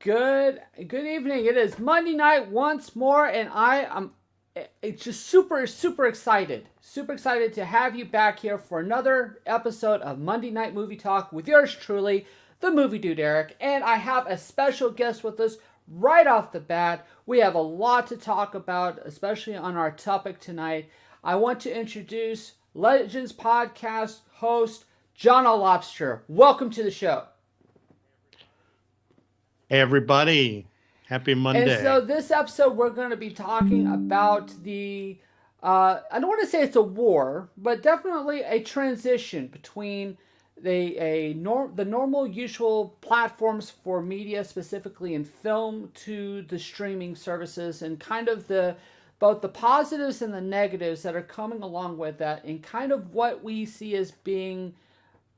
Good evening. It is Monday night once more, and I am it's just super excited. Super excited to have you back here for another episode of Monday Night Movie Talk with yours truly, the MovieDude Eric, and I have a special guest with us right off the bat. We have a lot to talk about, especially on our topic tonight. I want to introduce Legends Podcast Host Jonolobster. Welcome to the show. Hey everybody, happy Monday. And so this episode we're going to be talking about I don't want to say it's a war, but definitely a transition between the normal usual platforms for media, specifically in film, to the streaming services, and kind of both the positives and the negatives that are coming along with that, and kind of what we see as being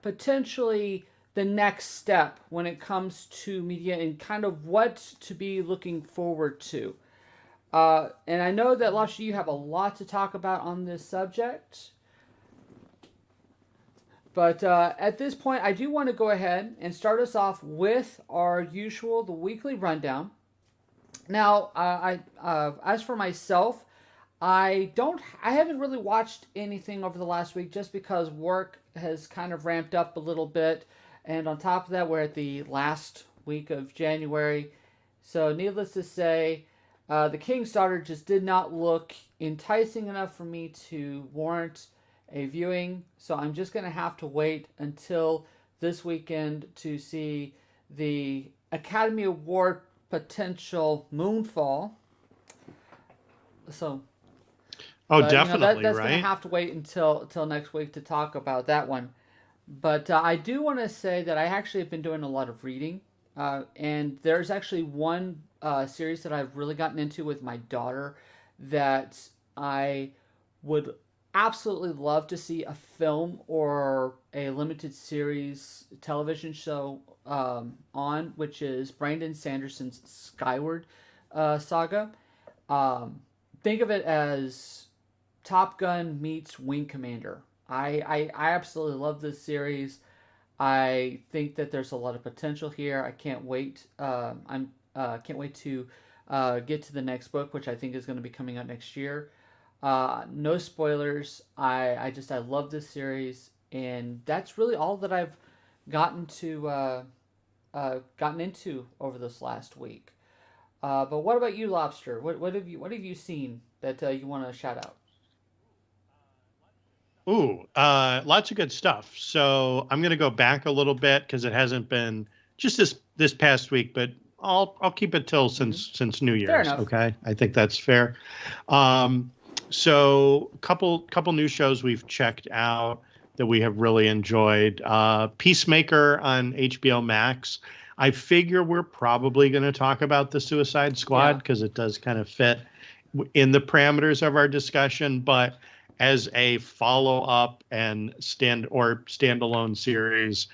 potentially the next step when it comes to media and kind of what to be looking forward to. And I know that, Lasha, you have a lot to talk about on this subject. But at this point, I do want to go ahead and start us off with the weekly rundown. Now, as for myself, I haven't really watched anything over the last week just because work has kind of ramped up a little bit. And on top of that, we're at the last week of January. So needless to say, The King's Daughter just did not look enticing enough for me to warrant a viewing. So I'm just going to have to wait until this weekend to see the Academy Award potential Moonfall. So, definitely, that's right? going to have to wait until next week to talk about that one. But I do want to say that I actually have been doing a lot of reading. And there's actually one series that I've really gotten into with my daughter that I would absolutely love to see a film or a limited series television show on, which is Brandon Sanderson's Skyward saga. Think of it as Top Gun meets Wing Commander. I absolutely love this series. I think that there's a lot of potential here. I can't wait. Can't wait to get to the next book, which I think is going to be coming out next year. No spoilers. I love this series, and that's really all that I've gotten into over this last week. But what about you, Lobster? What have you seen that you want to shout out? Lots of good stuff. So I'm going to go back a little bit because it hasn't been just this past week, but I'll keep it till since New Year's. Fair enough. Okay, I think that's fair. So couple new shows we've checked out that we have really enjoyed. Peacemaker on HBO Max. I figure we're probably going to talk about the Suicide Squad because it does kind of fit in the parameters of our discussion, but as a follow-up and standalone series,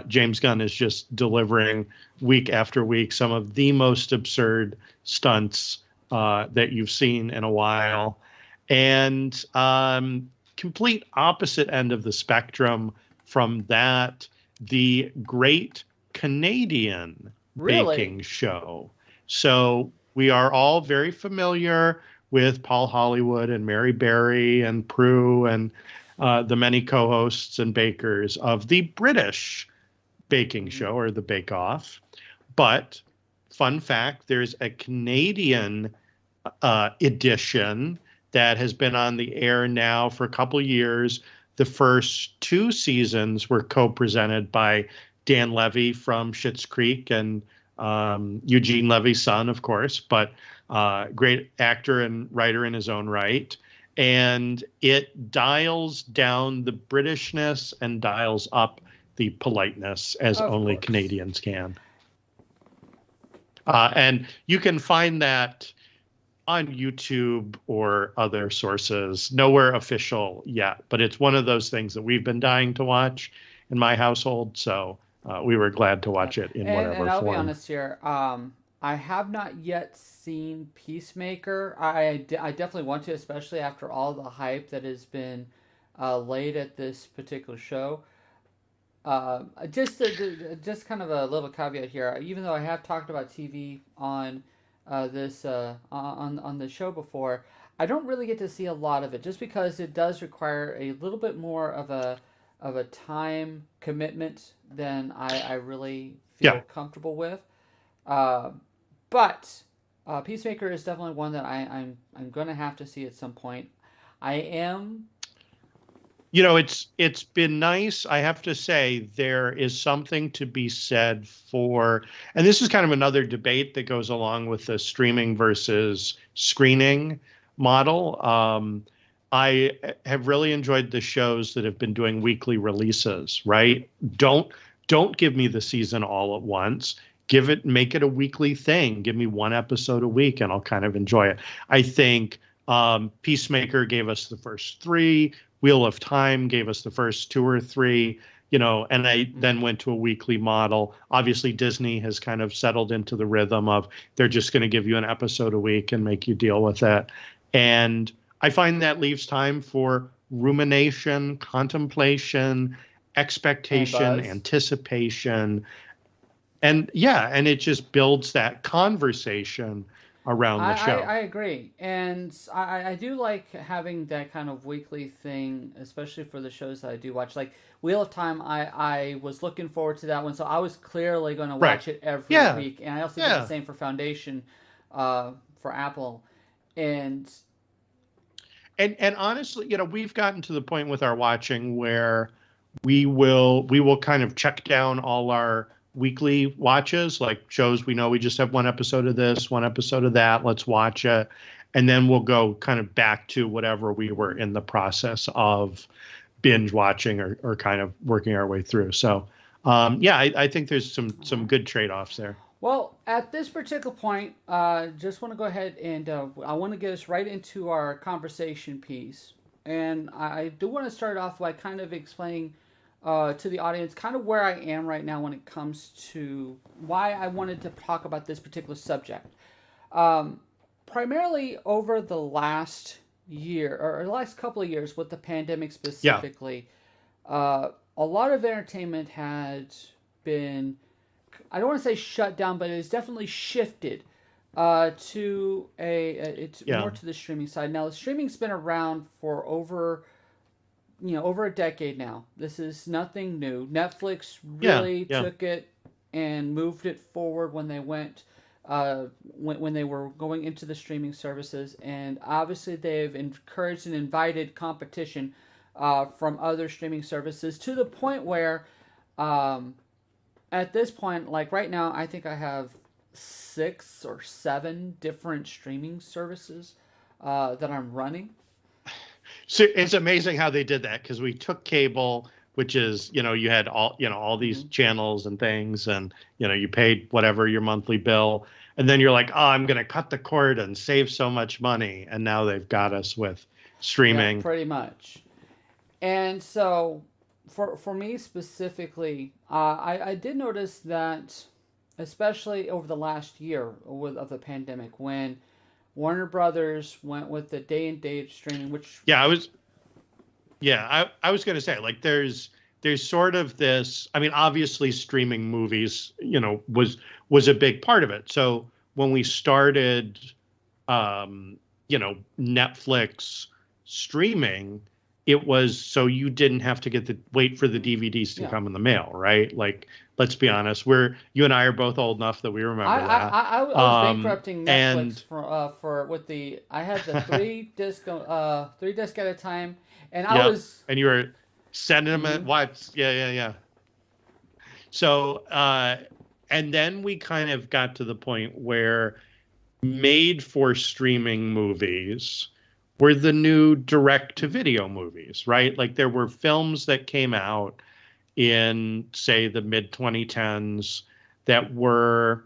James Gunn is just delivering week after week some of the most absurd stunts that you've seen in a while. And complete opposite end of the spectrum from that, the Great Canadian Baking Show. So we are all very familiar with Paul Hollywood and Mary Berry and Prue and the many co-hosts and bakers of the British baking show, or the Bake Off. But fun fact, there's a Canadian edition that has been on the air now for a couple years. The first two seasons were co-presented by Dan Levy from Schitt's Creek and Eugene Levy's son, of course, but great actor and writer in his own right. And it dials down the Britishness and dials up the politeness as only Canadians can. And you can find that on YouTube or other sources. Nowhere official yet, but it's one of those things that we've been dying to watch in my household. So we were glad to watch it in whatever form. And I'll be honest here. I have not yet seen Peacemaker. I definitely want to, especially after all the hype that has been laid at this particular show. Just kind of a little caveat here. Even though I have talked about TV on this on the show before, I don't really get to see a lot of it, just because it does require a little bit more of a time commitment than I really feel Yeah. comfortable with. Uh, but Peacemaker is definitely one that I'm going to have to see at some point. I am. It's been nice. I have to say there is something to be said for, and this is kind of another debate that goes along with the streaming versus screening model. I have really enjoyed the shows that have been doing weekly releases, right? Don't give me the season all at once. Make it a weekly thing. Give me one episode a week and I'll kind of enjoy it. I think Peacemaker gave us the first three. Wheel of Time gave us the first two or three, and I then went to a weekly model. Obviously, Disney has kind of settled into the rhythm of they're just going to give you an episode a week and make you deal with it. And I find that leaves time for rumination, contemplation, And expectation, Buzz. anticipation. And yeah, and it just builds that conversation around the show. I agree, and I do like having that kind of weekly thing, especially for the shows that I do watch. Like Wheel of Time, I was looking forward to that one, so I was clearly going to Right. watch it every Yeah. week, and I also did the Yeah. same for Foundation, for Apple, and And honestly, we've gotten to the point with our watching where we will kind of check down all our weekly watches, like shows we know we just have one episode of this, one episode of that, let's watch it. And then we'll go kind of back to whatever we were in the process of binge watching or kind of working our way through. So yeah, I think there's some good trade-offs there. well, at this particular point, just want to go ahead and I want to get us right into our conversation piece. And I do want to start off by kind of explaining to the audience kind of where I am right now when it comes to why I wanted to talk about this particular subject. Um, Primarily over the last year, or the last couple of years with the pandemic Yeah. specifically, a lot of entertainment had been, I don't want to say shut down, but it's definitely shifted to it's Yeah. more to the streaming side. Now, the streaming's been around for over a decade now. This is nothing new. Netflix Yeah. really Yeah. took it and moved it forward when they went when they were going into the streaming services, and obviously they've encouraged and invited competition from other streaming services to the point where um, at this point, like right now, I think I have 6 or 7 different streaming services that I'm running. So it's amazing how they did that because we took cable, which is, you had all these Mm-hmm. channels and things, and you paid whatever your monthly bill, and then you're like, oh, I'm going to cut the cord and save so much money, and now they've got us with Yeah, streaming. pretty much. And so, for me specifically, I did notice that, especially over the last year of the pandemic, when Warner Brothers went with the day and date streaming, which Yeah, I was going to say, like, there's sort of this. I mean, obviously, streaming movies, was a big part of it. So when we started, Netflix streaming, it was so you didn't have to wait for the DVDs to yeah, come in the mail, right? Like, let's be honest, you and I are both old enough that we remember that. I was bankrupting Netflix And for with the I had the three disc at a time, and I yep, was. and you were sending them at Mhm. what? Yeah, yeah, yeah. So, and then we kind of got to the point where made for streaming movies were the new direct to video movies, right? Like there were films that came out in, say, the mid 2010s that were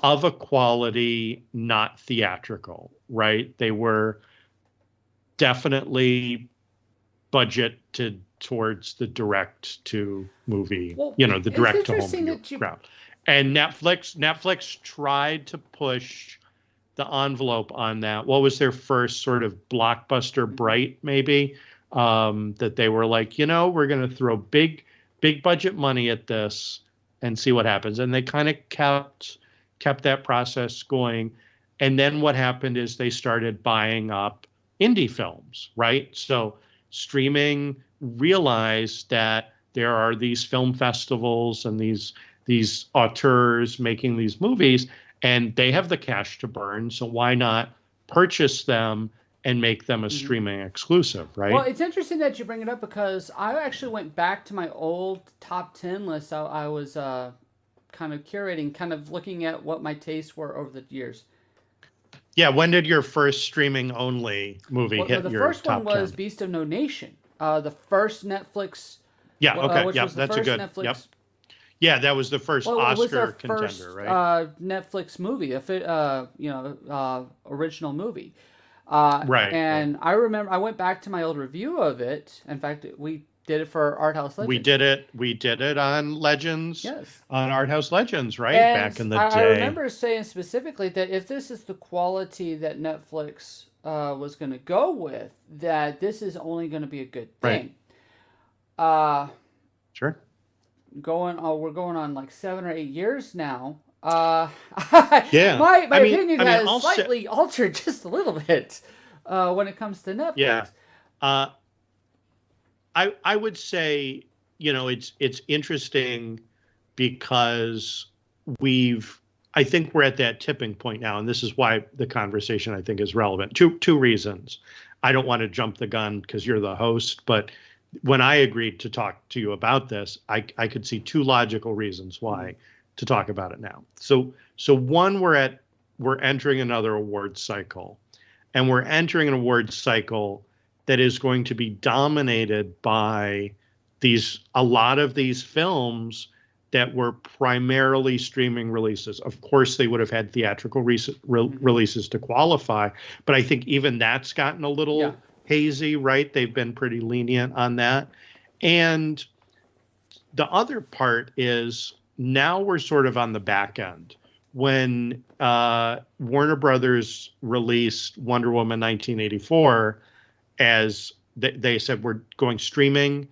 of a quality not theatrical, right? They were definitely budgeted towards the direct to movie, Well, the it's direct to home interesting that you. crowd. And Netflix tried to push the envelope on that. What was their first sort of blockbuster, Mhm. Bright, maybe? That they were like, we're going to throw big budget money at this and see what happens. And they kind of kept that process going. And then what happened is they started buying up indie films, right? So streaming realized that there are these film festivals and these auteurs making these movies, and they have the cash to burn. So why not purchase them and make them a streaming exclusive, right? Well, it's interesting that you bring it up because I actually went back to my old top 10 list. I was kind of curating, kind of looking at what my tastes were over the years. Yeah, when did your first streaming only movie hit your top 10? The first one was Beast of No Nation, the first Netflix. Yeah, okay, yeah, that's a good. Netflix, yep. Yeah, that was the first Oscar contender, right? Netflix movie, original movie. Right. And I remember I went back to my old review of it. In fact, we did it for Art House Legends. We did it on Legends. Yes. On Art House Legends, right? And back in the day. I remember saying specifically that if this is the quality that Netflix was going to go with, that this is only going to be a good thing. Right. Sure. We're going on like 7 or 8 years now. Yeah. My opinion has slightly altered just a little bit when it comes to Netflix. Yeah. I would say, it's interesting because I think we're at that tipping point now, and this is why the conversation I think is relevant. Two reasons. I don't want to jump the gun because you're the host, but when I agreed to talk to you about this, I could see two logical reasons why to talk about it now. So one, we're entering another awards cycle, and we're entering an awards cycle that is going to be dominated by a lot of these films that were primarily streaming releases. Of course, they would have had theatrical releases to qualify, but I think even that's gotten a little hazy, right? They've been pretty lenient on that. And the other part is now we're sort of on the back end. When Warner Brothers released Wonder Woman 1984, as they said, we're going streaming.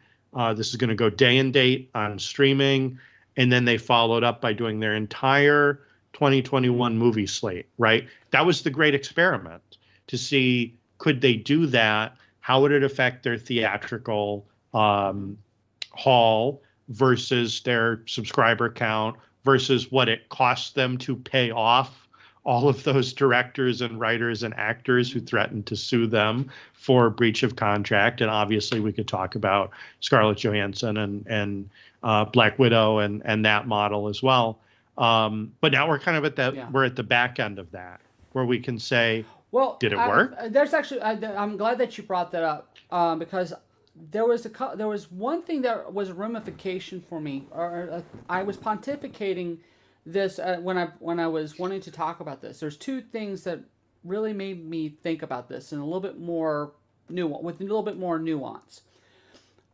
This is going to go day and date on streaming. And then they followed up by doing their entire 2021 movie slate, right? That was the great experiment to see, could they do that? How would it affect their theatrical haul versus their subscriber count versus what it costs them to pay off all of those directors and writers and actors who threatened to sue them for breach of contract? And obviously we could talk about Scarlett Johansson and Black Widow and that model as well. But now we're kind of we're at the back end of that, where we can say, well, did it work? There's actually, I'm glad that you brought that up because there was one thing that was a ramification for me, or I was pontificating this when I was wanting to talk about this. There's two things that really made me think about this in a little bit more with a little bit more nuance.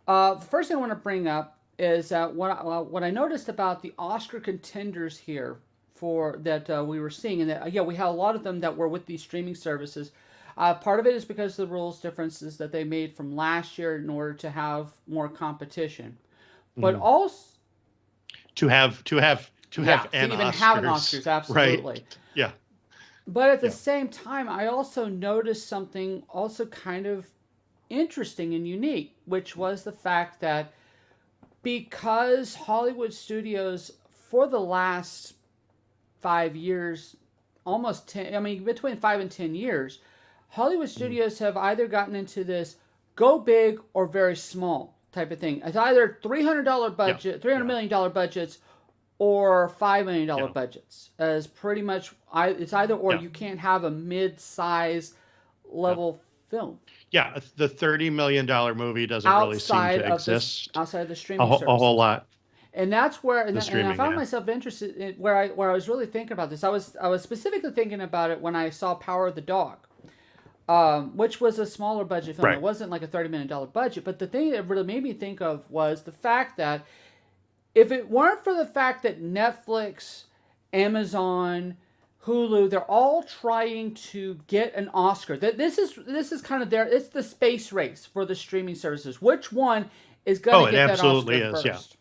The first thing I want to bring up is what I noticed about the Oscar contenders here for that we were seeing, and that we had a lot of them that were with these streaming services. Part of it is because of the rules differences that they made from last year in order to have more competition, but also to have an Oscars, absolutely. Right. Yeah. But at the same time, I also noticed something also kind of interesting and unique, which was the fact that because Hollywood studios for the last 5 years, almost 10, between 5 and 10 years, Hollywood studios have either gotten into this go big or very small type of thing. It's either $300 million budgets or $5 million budgets. As pretty much, it's either or. You can't have a mid-size level film. Yeah, the $30 million movie doesn't really seem to exist outside of the streaming a whole lot. And that's where, and I found myself interested in where I was really thinking about this. I was specifically thinking about it when I saw Power of the Dog, which was a smaller budget film. Right. It wasn't like a $30 million budget. But the thing that really made me think of was the fact that if it weren't for the fact that Netflix, Amazon, Hulu, they're all trying to get an Oscar. This is kind of it's the space race for the streaming services. Which one is going to get that Oscar first?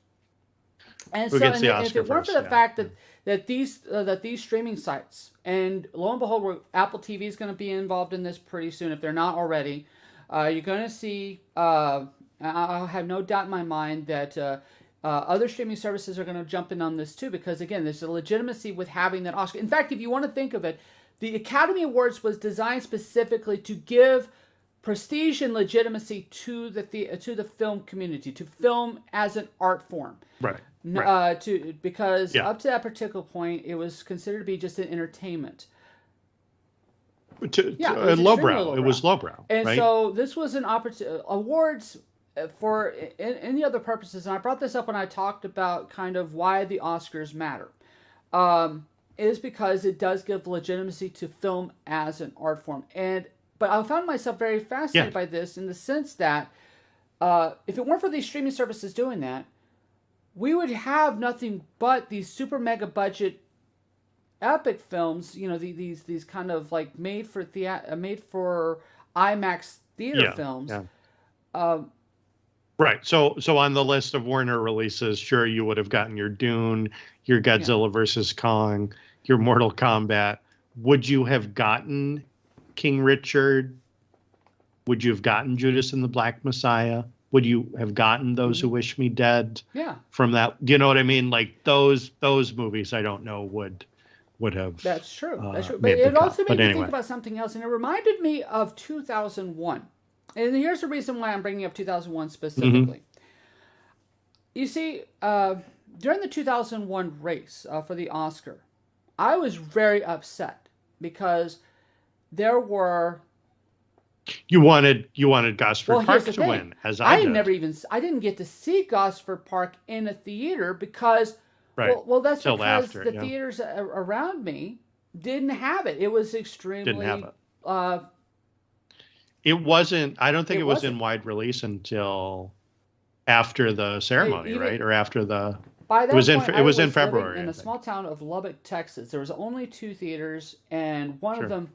And Who so, gets and the if Oscar it weren't first? for the fact that these streaming sites, and lo and behold, Apple TV is going to be involved in this pretty soon if they're not already. You're going to see. I have no doubt in my mind that other streaming services are going to jump in on this too, because again, there's a legitimacy with having that Oscar. In fact, if you want to think of it, the Academy Awards was designed specifically to give prestige and legitimacy to the film community, to film as an art form. Right. Because Yeah. up to that particular point, it was considered to be just an entertainment. Lowbrow. It was lowbrow. And right? so this was an opportunity. Awards for any other purposes, and I brought this up when I talked about kind of why the Oscars matter, is because it does give legitimacy to film as an art form. But I found myself very fascinated by this in the sense that if it weren't for these streaming services doing that, we would have nothing but these super mega budget epic films, these kind of like made for IMAX theater films. Yeah. Right. So on the list of Warner releases, sure, you would have gotten your Dune, your Godzilla versus Kong, your Mortal Kombat. Would you have gotten King Richard? Would you have gotten Judas and the Black Messiah? Would you have gotten Those Who Wish Me Dead? Yeah. From that, do you know what I mean? Like those movies, I don't know would have. That's true. That's true. But it also made me think about something else, and it reminded me of 2001. And here's the reason why I'm bringing up 2001 specifically. Mm-hmm. You see, during the 2001 race for the Oscar, I was very upset because there were. You wanted Gosford Park to win, as I did. I didn't get to see Gosford Park in a theater because. Right. Well, that's because the theaters around me didn't have it. It was extremely. Didn't have it. It wasn't. I don't think it was in wide release until after the ceremony, right? Or after the. By that it was in February. In a small town of Lubbock, Texas, there was only 2 theaters, and one of them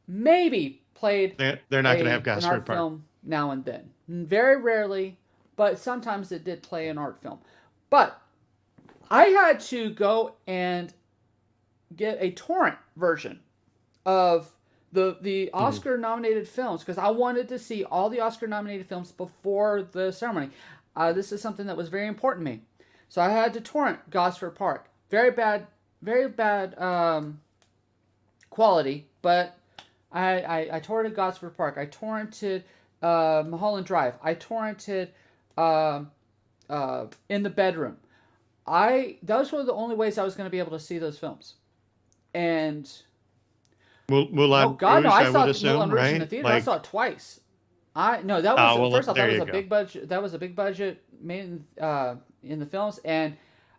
maybe played. They're not going to have Gosford an art Park film now and then. Very rarely, but sometimes it did play an art film. But I had to go and get a torrent version of the Oscar-nominated films because I wanted to see all the Oscar-nominated films before the ceremony. This is something that was very important to me. So I had to torrent Gosford Park. Very bad quality, but I torrented Gosford Park. I torrented Mulholland Drive. I torrented In the Bedroom. Those were the only ways I was going to be able to see those films. And Moulin Rouge, I would assume, Moulin Rouge right? in the theater. I saw it twice. First off, that was a big budget. That was a big budget made in the films, and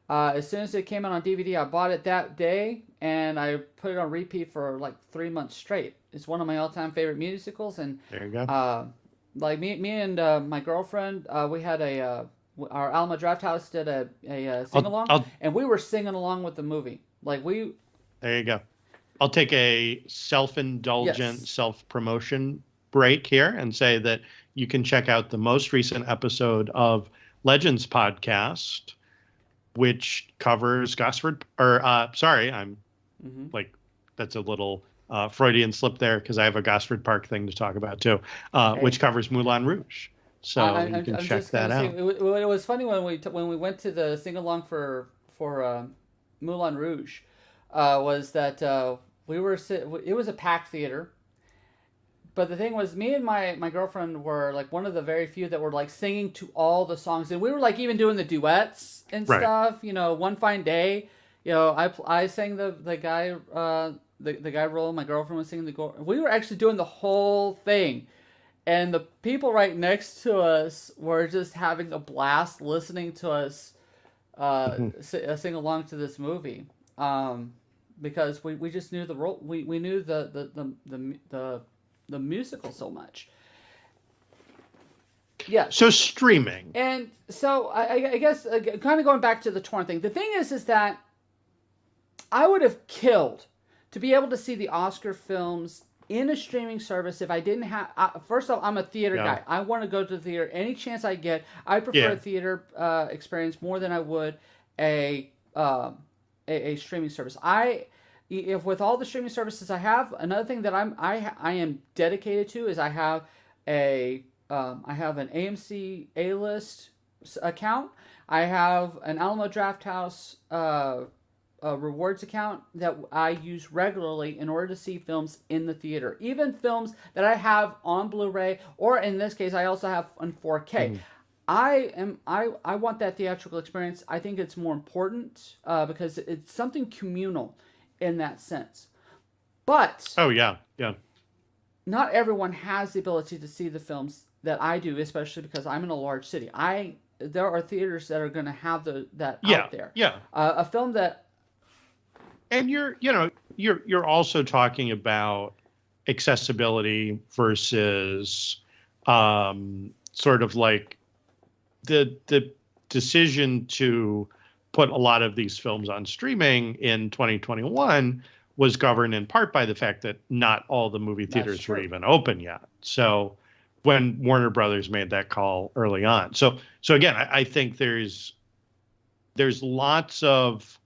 as soon as it came out on DVD, I bought it that day, and I put it on repeat for like 3 months straight. It's one of my all-time favorite musicals, and there you go. Like me and my girlfriend, we had our Alma Draft House did a sing-along, and we were singing along with the movie. There you go. I'll take a self-indulgent, self-promotion break here and say that you can check out the most recent episode of Legends Podcast, which covers Gosford. That's a little Freudian slip there because I have a Gosford Park thing to talk about too, which covers Moulin Rouge. So you can check that out. It was funny when we went to the sing along for Moulin Rouge. Was that it was a packed theater, but the thing was, me and my girlfriend were like one of the very few that were like singing to all the songs, and we were like even doing the duets and stuff. One Fine Day. I sang the guy the guy role. My girlfriend was singing we were actually doing the whole thing, and the people right next to us were just having a blast listening to us sing along to this movie. Because we just knew the role, we knew the musical so much. Yeah. So streaming. And so I guess kind of going back to the torrent thing. The thing is that I would have killed to be able to see the Oscar films in a streaming service if I didn't have. First off, I'm a theater guy. I want to go to the theater any chance I get. I prefer a theater experience more than I would a a streaming service. If with all the streaming services I have, another thing that I am dedicated to is I have an AMC A List account. I have an Alamo Drafthouse rewards account that I use regularly in order to see films in the theater, even films that I have on Blu-ray, or in this case, I also have on 4K. Mm-hmm. I want that theatrical experience. I think it's more important because it's something communal in that sense. But oh yeah, not everyone has the ability to see the films that I do, especially because I'm in a large city. There are theaters that are going to have that out there. Yeah. A film that. And you're also talking about accessibility versus sort of like the decision to put a lot of these films on streaming in 2021 was governed in part by the fact that not all the movie theaters were even open yet. So when Warner Brothers made that call early on. So again, I think there's lots of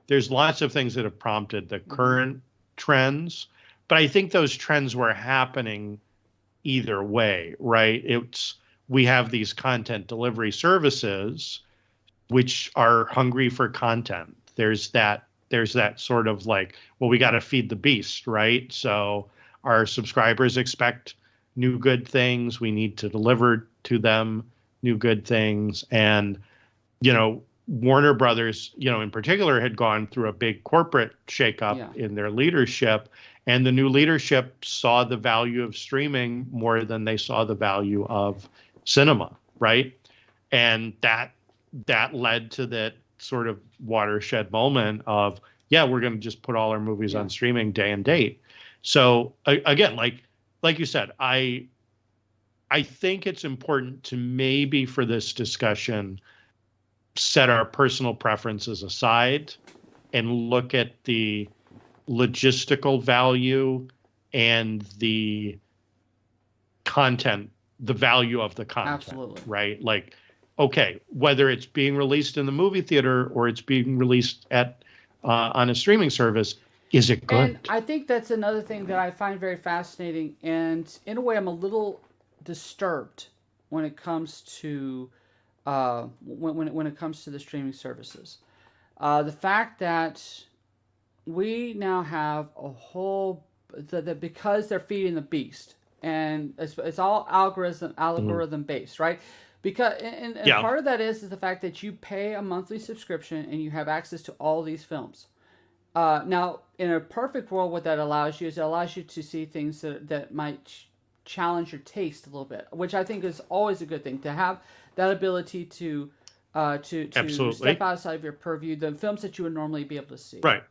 things that have prompted the current trends, but I think those trends were happening either way, right? We have these content delivery services which are hungry for content. There's that sort of like, well, we got to feed the beast, right? So our subscribers expect new good things. We need to deliver to them new good things. And, Warner Brothers, in particular, had gone through a big corporate shakeup in their leadership. And the new leadership saw the value of streaming more than they saw the value of cinema, right? And that led to that sort of watershed moment of, we're going to just put all our movies on streaming day and date. So again, like you said, I think it's important to maybe for this discussion set our personal preferences aside and look at the logistical value and the content, the value of the content. Absolutely. Right? Like, okay, whether it's being released in the movie theater or it's being released on a streaming service, is it good? And I think that's another thing that I find very fascinating, and in a way I'm a little disturbed when it comes to when it comes to the streaming services. The fact that we now have a whole that because they're feeding the beast, and it's all algorithm based, right? Because and part of that is the fact that you pay a monthly subscription and you have access to all these films. Now, in a perfect world, what that allows you is it allows you to see things that might challenge your taste a little bit, which I think is always a good thing, to have that ability to step outside of your purview, the films that you would normally be able to see. Right.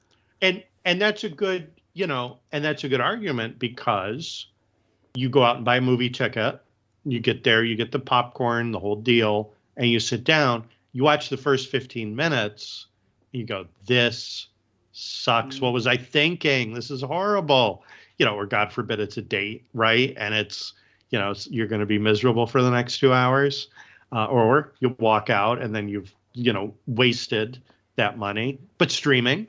And that's a good, that's a good argument, because you go out and buy a movie ticket, you get there, you get the popcorn, the whole deal, and you sit down, you watch the first 15 minutes, you go, this sucks. What was I thinking? This is horrible. Or God forbid it's a date, right? And it's, you're going to be miserable for the next 2 hours. Or you walk out and then you've, wasted that money. But streaming,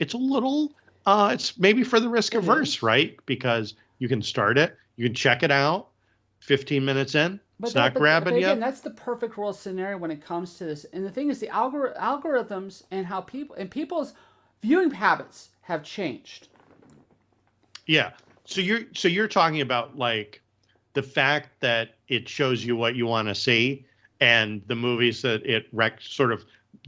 it's a little, it's maybe for the risk averse, right? Because you can start it, you can check it out, 15 minutes in, it's not grabbing you. Again, that's the perfect world scenario when it comes to this. And the thing is, the algorithms and how people's viewing habits have changed. Yeah. So you're talking about like the fact that it shows you what you want to see, and the movies that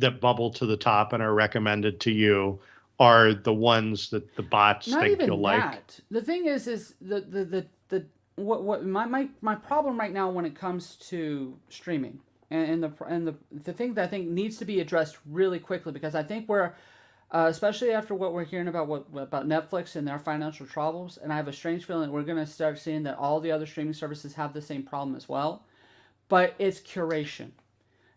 that bubble to the top and are recommended to you are the ones that the bots think you'll like. The thing is what my problem right now when it comes to streaming and the thing that I think needs to be addressed really quickly, because I think we're especially after what we're hearing about Netflix and their financial troubles, and I have a strange feeling that we're going to start seeing that all the other streaming services have the same problem as well. But it's curation.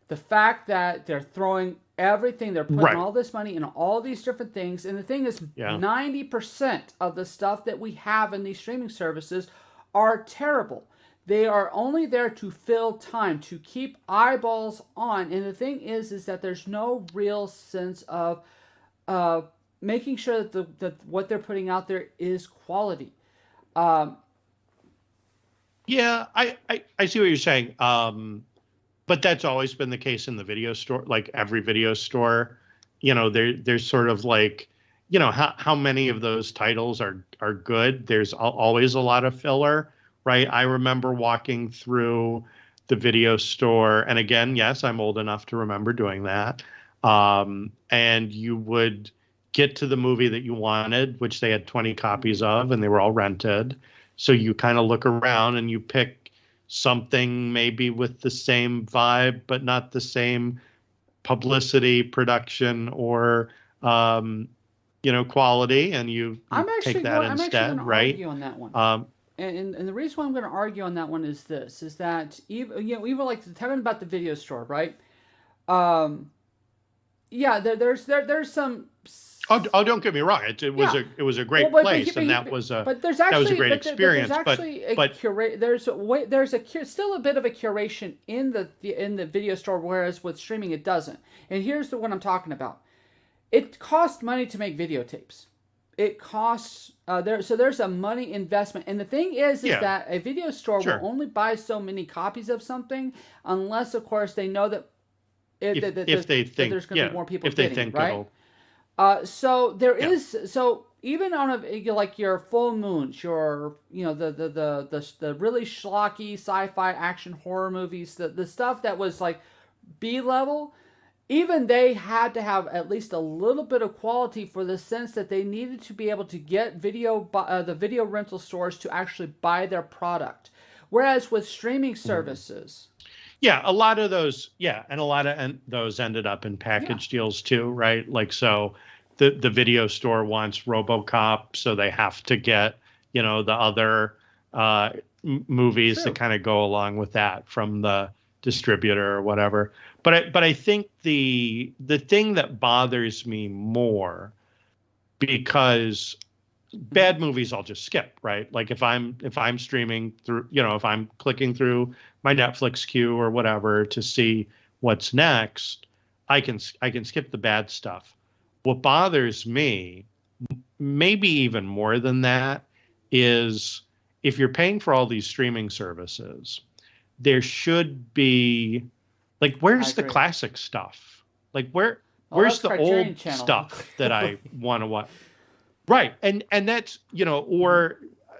The fact that they're throwing everything, they're putting all this money in all these different things, and the thing is, 90% of the stuff that we have in these streaming services are terrible. They are only there to fill time, to keep eyeballs on. And the thing is that there's no real sense of making sure that what they're putting out there is quality. Um, Yeah, I see what you're saying. But that's always been the case in the video store. Like every video store, there's sort of like, how many of those titles are good. There's always a lot of filler, right? I remember walking through the video store, and again, yes, I'm old enough to remember doing that. And you would get to the movie that you wanted, which they had 20 copies of, and they were all rented. So you kind of look around and you pick something maybe with the same vibe, but not the same publicity, production, or quality, and you take that instead, right? Argue on that one. And the reason why I'm going to argue on that one is this: is that even like talking about the video store, right? Yeah, there's some. Oh, don't get me wrong. It was a great place, and that was a great experience. There's still a bit of a curation in the video store, whereas with streaming it doesn't. And here's what I'm talking about. It costs money to make videotapes. It costs so there's a money investment, and the thing is that a video store will only buy so many copies of something, unless of course they know that if they think there's going to be more people getting it, right? So there is even on like your full moons, your the really schlocky sci-fi action horror movies, the stuff that was like B level, even they had to have at least a little bit of quality for the sense that they needed to be able to get the video rental stores to actually buy their product. Whereas with streaming services. Yeah, a lot of those, and a lot of those ended up in package deals too, right? Like, so the video store wants RoboCop, so they have to get, the other movies that kind of go along with that from the distributor or whatever. But I think the thing that bothers me more, because bad movies I'll just skip, right? Like if I'm streaming through, if I'm clicking through my Netflix queue or whatever to see what's next, I can skip the bad stuff. What bothers me, maybe even more than that, is if you're paying for all these streaming services, there should be like, where's the classic stuff? Like where's the old stuff that I want to watch? Right. And that's, or,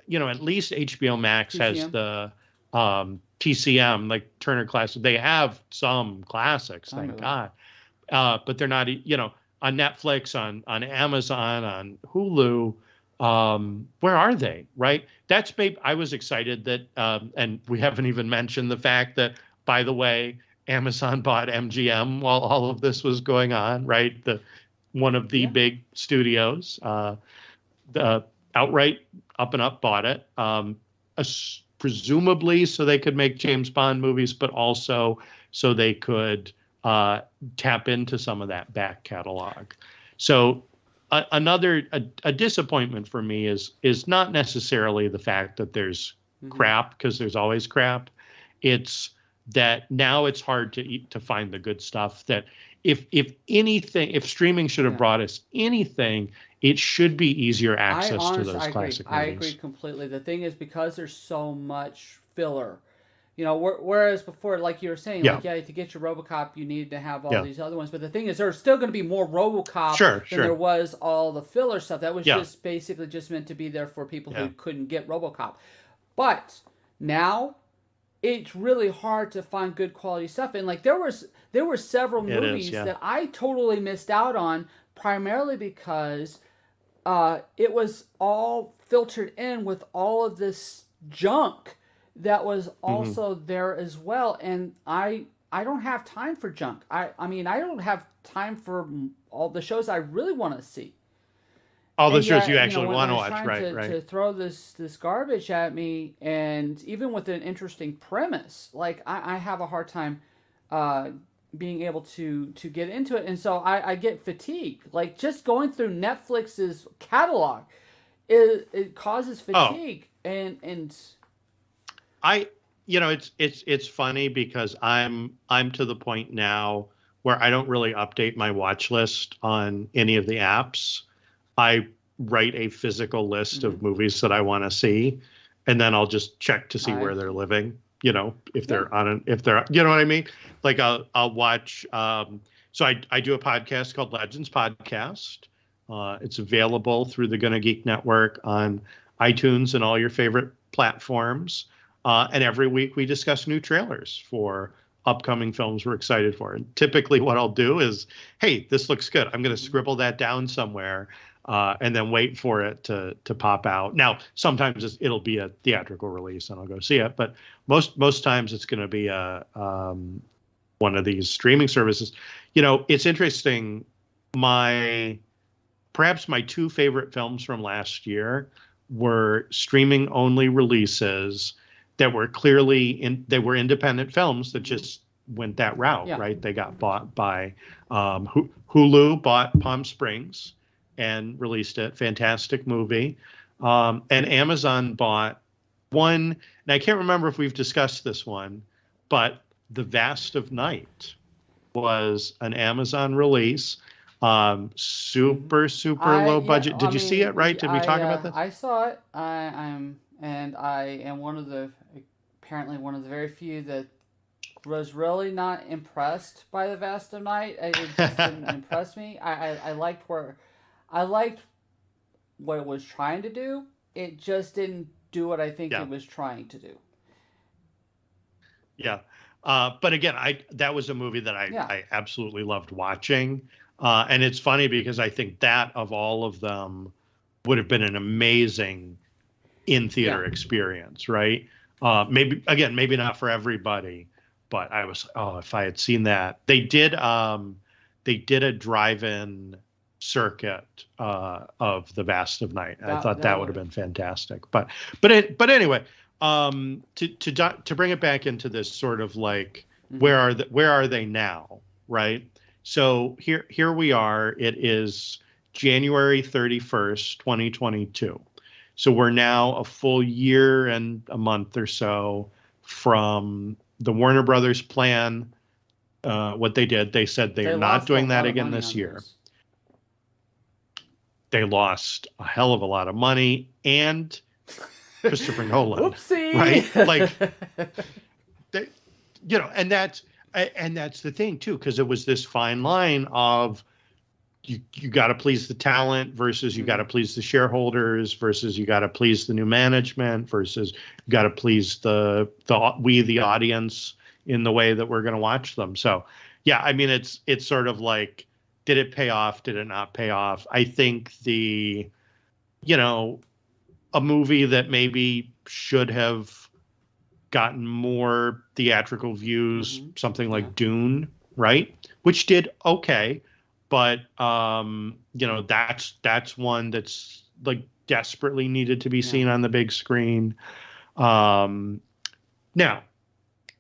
at least HBO Max has the TCM, like Turner Classic. They have some classics, thank God. But they're not, on Netflix, on Amazon, on Hulu. Where are they? Right. That's maybe I was excited that, and we haven't even mentioned the fact that, by the way, Amazon bought MGM while all of this was going on, right? One of the big studios, outright up and up bought it, presumably so they could make James Bond movies, but also so they could tap into some of that back catalog. So another disappointment for me is not necessarily the fact that there's crap, because there's always crap. It's that now it's hard to find the good stuff. That if anything, if streaming should have brought us anything, it should be easier access to those classic movies. I agree completely. The thing is, because there's so much filler, whereas before, like you were saying, to get your RoboCop, you needed to have all these other ones. But the thing is, there's still going to be more RoboCop than there was all the filler stuff. That was just basically just meant to be there for people who couldn't get RoboCop. But now it's really hard to find good quality stuff. And like there were several movies that I totally missed out on, primarily because it was all filtered in with all of this junk that was also there as well. And I don't have time for junk. I mean, I don't have time for all the shows I really want to see. All the shows you actually want to watch, right? To throw this garbage at me, and even with an interesting premise, like I have a hard time being able to get into it, and so I get fatigued. Like just going through Netflix's catalog, it causes fatigue, and I it's funny because I'm to the point now where I don't really update my watch list on any of the apps. I write a physical list of movies that I want to see, and then I'll just check to see where they're living. If they're if they're, you know what I mean? Like I'll watch. So I do a podcast called Legends Podcast. It's available through the Gonna Geek Network on iTunes and all your favorite platforms. And every week we discuss new trailers for upcoming films we're excited for. And typically what I'll do is, hey, this looks good. I'm going to scribble that down somewhere and then wait for it to pop out. Now, sometimes it'll be a theatrical release and I'll go see it. But most times it's going to be one of these streaming services. It's interesting. Perhaps my two favorite films from last year were streaming only releases that were they were independent films that just went that route, right? They got bought by Hulu, bought Palm Springs and released it. Fantastic movie. And Amazon bought one, and I can't remember if we've discussed this one, but The Vast of Night was an Amazon release. Super low budget. Did you see it, right? Did we talk about this? I saw it. I am apparently one of the very few that was really not impressed by The Vast of Night. It just didn't impress me. I liked what it was trying to do. It just didn't do what I think it was trying to do. Yeah. But again, that was a movie that I absolutely loved watching. And it's funny because I think that of all of them would have been an amazing in-theater experience, right? Maybe not for everybody, but if I had seen that. They did a drive-in circuit of The Vast of Night. I thought that would have been fantastic. But anyway, to bring it back into this sort of like where are they now, right? So here we are. It is January 31st, 2022. So we're now a full year and a month or so from the Warner Brothers plan. What they did, they said they're not doing that again this year. They lost a hell of a lot of money and Christopher Nolan. Whoopsie. Right? Like, and that's the thing too, because it was this fine line of you got to please the talent versus you got to please the shareholders versus you got to please the new management versus you got to please the audience in the way that we're going to watch them. So, yeah, I mean, it's sort of like, did it pay off? Did it not pay off? I think a movie that maybe should have gotten more theatrical views, something like Dune, right? Which did okay. But, that's one that's like desperately needed to be seen on the big screen. Now, I'm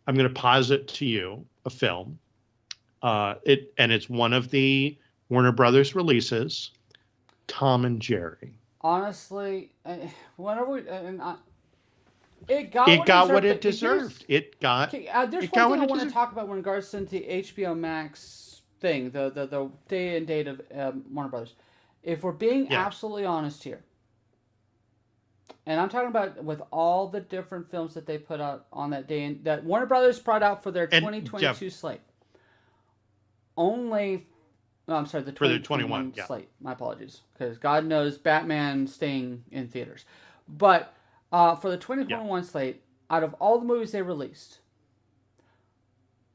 going to posit to you a film. It's one of the Warner Brothers releases, Tom and Jerry. Honestly, whenever it got what it deserved. There's one thing I want to talk about in regards to the HBO Max thing, the day and date of Warner Brothers. If we're being absolutely honest here, and I'm talking about with all the different films that they put out on that day and that Warner Brothers brought out for their 2022 slate. The 2021 slate. My apologies, because God knows Batman staying in theaters. But for the 2021 slate, out of all the movies they released,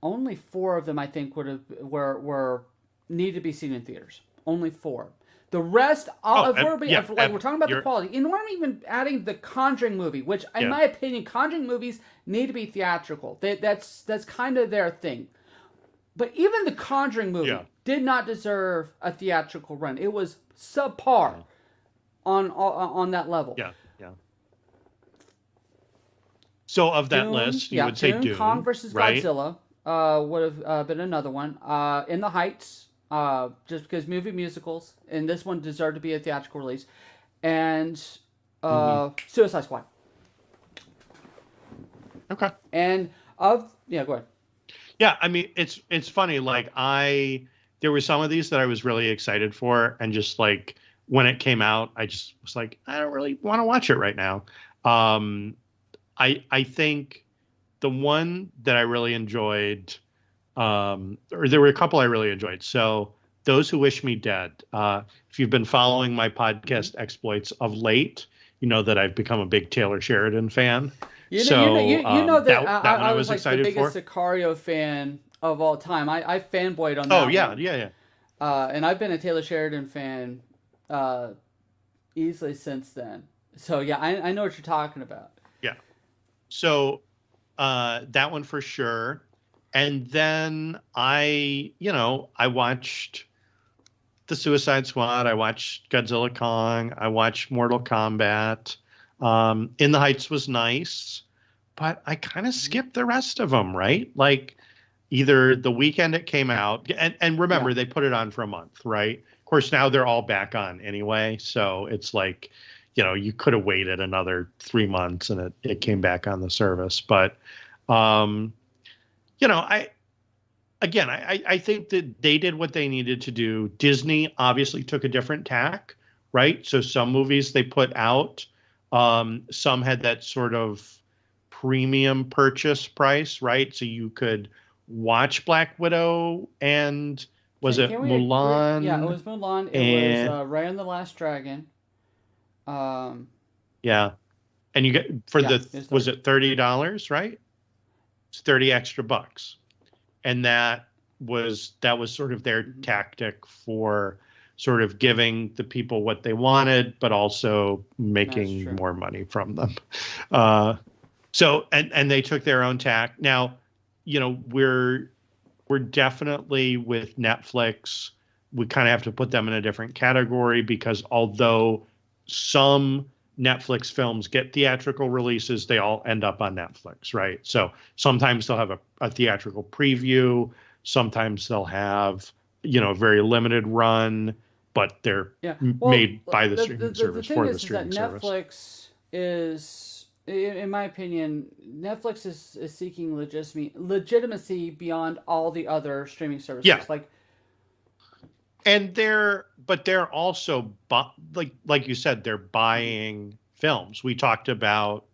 only 4 of them I think were need to be seen in theaters. Only 4. The rest, we're talking about the quality. And we're not even adding the Conjuring movie, which, in my opinion, Conjuring movies need to be theatrical. That's kind of their thing. But even the Conjuring movie did not deserve a theatrical run. It was subpar on that level. Yeah. So of that list, you would say Dune, Kong versus Godzilla would have been another one. In the Heights, just because movie musicals, and this one deserved to be a theatrical release, and Suicide Squad. Okay. And go ahead. Yeah, I mean, it's funny. Like there were some of these that I was really excited for, and just like when it came out, I just was like, I don't really want to watch it right now. Um, I think the one that I really enjoyed, or there were a couple I really enjoyed. So Those Who Wish Me Dead. If you've been following my podcast exploits of late, you know that I've become a big Taylor Sheridan fan. You know that that one I I was was like the excited for. biggest Sicario fan of all time. I fanboyed on Oh that yeah, one. yeah, yeah. And I've been a Taylor Sheridan fan easily since then. So yeah, I know what you're talking about. Yeah. So that one for sure. And then I watched The Suicide Squad. I watched Godzilla Kong. I watched Mortal Kombat. In the Heights was nice, but I kind of skipped the rest of them, right? Like either the weekend it came out, and remember, Yeah. they put it on for a month, right? Of course, now they're all back on anyway. So it's like, you could have waited another 3 months and it came back on the service. But, um, I think that they did what they needed to do. Disney obviously took a different tack, right? So some movies they put out, some had that sort of premium purchase price, right? So you could watch Black Widow and was it Can we agree? Yeah, it Mulan? was Mulan. It was And Raya and the Last Dragon. yeah, and you get Yeah, it's was 30. it $30, right? It's 30 extra bucks. And that was sort of their tactic for sort of giving the people what they wanted, but also making more money from them. So they took their own tack. Now, we're definitely with Netflix. We kind of have to put them in a different category because although some Netflix films get theatrical releases, they all end up on Netflix, right? So sometimes they'll have a theatrical preview. Sometimes they'll have, a very limited run, but they're made by the streaming service for the streaming service. Netflix is, in my opinion, Netflix is seeking legitimacy beyond all the other streaming services. Yeah. And they're also like you said, they're buying films. We talked about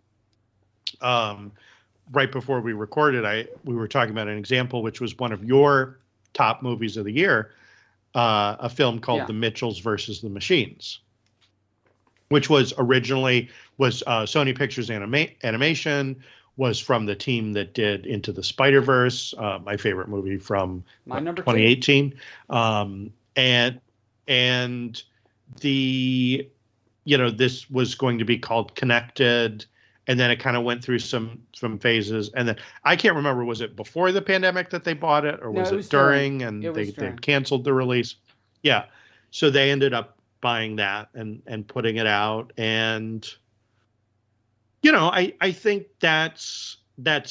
right before we recorded. We were talking about an example, which was one of your top movies of the year, a film called The Mitchells versus the Machines, which was originally Sony Pictures Animation. Was from the team that did Into the Spider-Verse, my favorite movie from 2018. And the, this was going to be called Connected. And then it kind of went through some phases. And then I can't remember, was it before the pandemic that they bought it, or was it during? And they canceled the release. Yeah. So they ended up buying that and putting it out. And, I think that's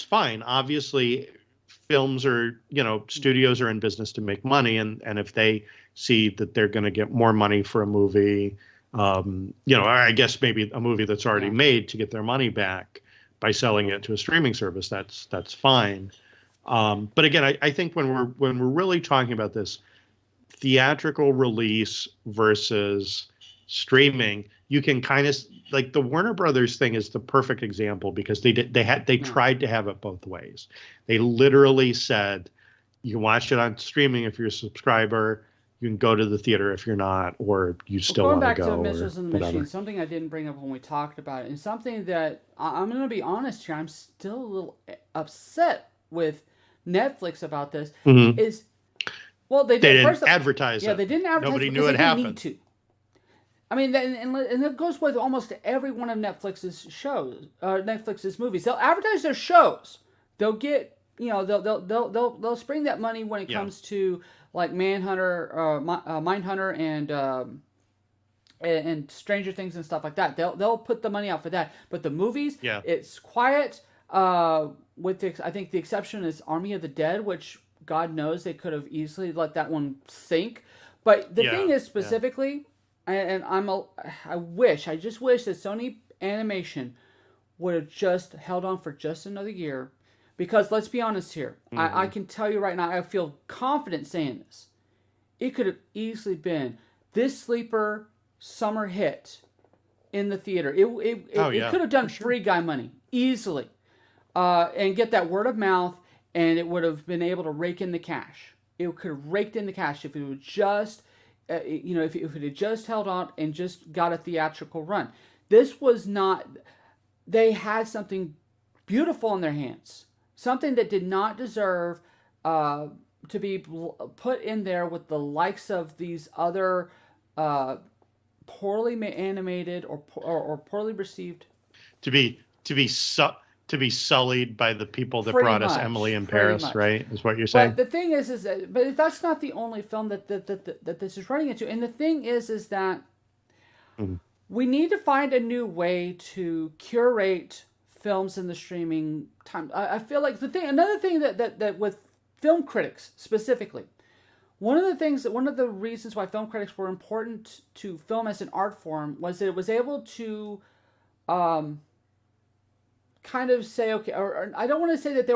fine. Obviously, films are, studios are in business to make money. And if they see that they're going to get more money for a movie, I guess maybe a movie that's already made to get their money back by selling it to a streaming service, that's fine. But again, I think when we're really talking about this theatrical release versus streaming, you can kind of like the Warner Brothers thing is the perfect example because they tried to have it both ways. They literally said you can watch it on streaming if you're a subscriber. You can go to the theater if you're not, or you still want to go. Going back to Mitchells and the Machine, something I didn't bring up when we talked about it, and something that I'm going to be honest here, I'm still a little upset with Netflix about this. Is they didn't advertise it. Yeah, they didn't advertise. Nobody knew it happened. Need to. I mean, and it goes with almost every one of Netflix's shows, Netflix's movies. They'll advertise their shows. They'll get, they'll spring that money when it comes to like Mindhunter and Stranger Things and stuff like that. They'll put the money out for that. But the movies, it's quiet. I think the exception is Army of the Dead, which God knows they could have easily let that one sink. But the thing is specifically. And I just wish that Sony Animation would have just held on for just another year, because let's be honest here, I can tell you right now, I feel confident saying this. It could have easily been this sleeper summer hit in the theater. It could have done Free Guy money easily, and get that word of mouth, and it would have been able to rake in the cash. It could have raked in the cash if it would just, if it had just held on and just got a theatrical run. This was not. They had something beautiful in their hands, something that did not deserve to be put in there with the likes of these other poorly animated or poorly received. To be sullied by the people that Pretty brought us much, Emily in pretty Paris, much. right? Is what you're saying? But the thing is that, but that's not the only film that this is running into. And the thing is that we need to find a new way to curate films in the streaming time. I feel like another thing that with film critics specifically, one of the reasons why film critics were important to film as an art form was that it was able to kind of say, okay, or I don't want to say that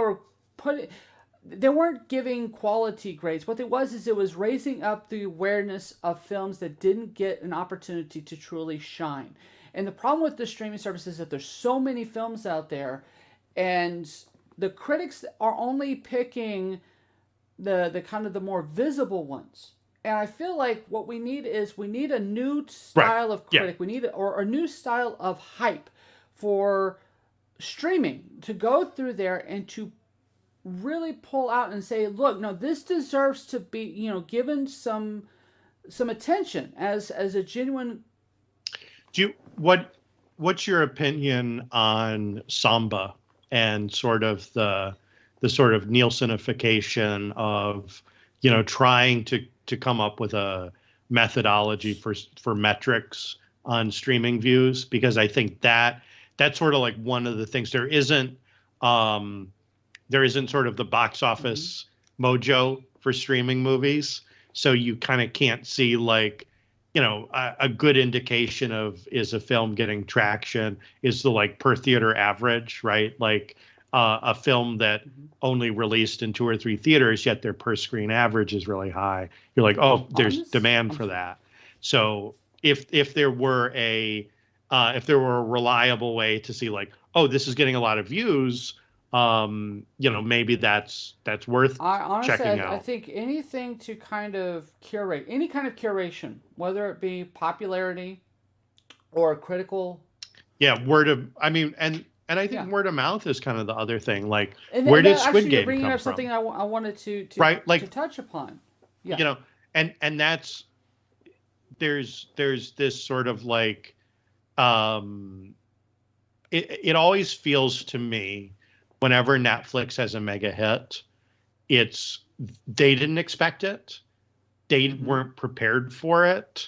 they weren't giving quality grades. What it was raising up the awareness of films that didn't get an opportunity to truly shine. And the problem with the streaming service is that there's so many films out there, and the critics are only picking the kind of the more visible ones. And I feel like what we need a new style of critic. Yeah. We need a new style of hype for streaming to go through there and to really pull out and say, look, no, this deserves to be, given some attention as a genuine. What's your opinion on Samba and sort of the sort of Nielsenification of, trying to come up with a methodology for metrics on streaming views? Because I think that's sort of like one of the things. There isn't sort of the box office mojo for streaming movies. So you kind of can't see like, a good indication of, is a film getting traction, is the like per theater average, right? Like a film that only released in 2 or 3 theaters, yet their per screen average is really high. You're like, oh, there's demand for that. So if there were a reliable way to see like, oh, this is getting a lot of views, maybe that's worth checking out. I think anything to kind of curate, any kind of curation, whether it be popularity or critical. Yeah, and I think word of mouth is kind of the other thing. Like, where did Squid Game bringing come up from? Something I wanted to right, like, to touch upon. Yeah, and that's there's this sort of like, it always feels to me, whenever Netflix has a mega hit, they didn't expect it, they weren't prepared for it,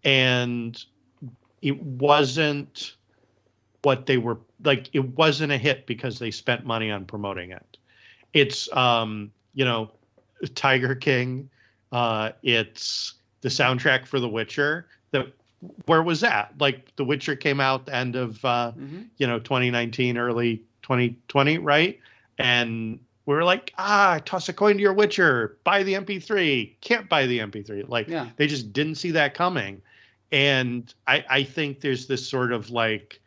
and it wasn't what they were like. It wasn't a hit because they spent money on promoting it. It's Tiger King, it's the soundtrack for The Witcher. Where was that? Like, The Witcher came out the end of 2019, early 2020, right? And we were like, toss a coin to your Witcher, buy the MP3, can't buy the MP3. Like, they just didn't see that coming. And I think there's this sort of like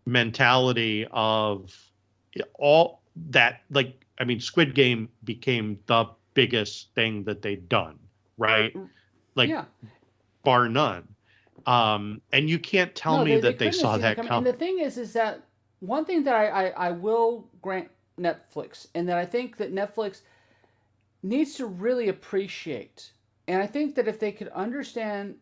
mentality of all that, like, I mean, Squid Game became the biggest thing that they'd done, right? Like, bar none. And you can't tell me that they saw that coming. And the thing is that one thing that I will grant Netflix, and that I think that Netflix needs to really appreciate, and I think that if they could understand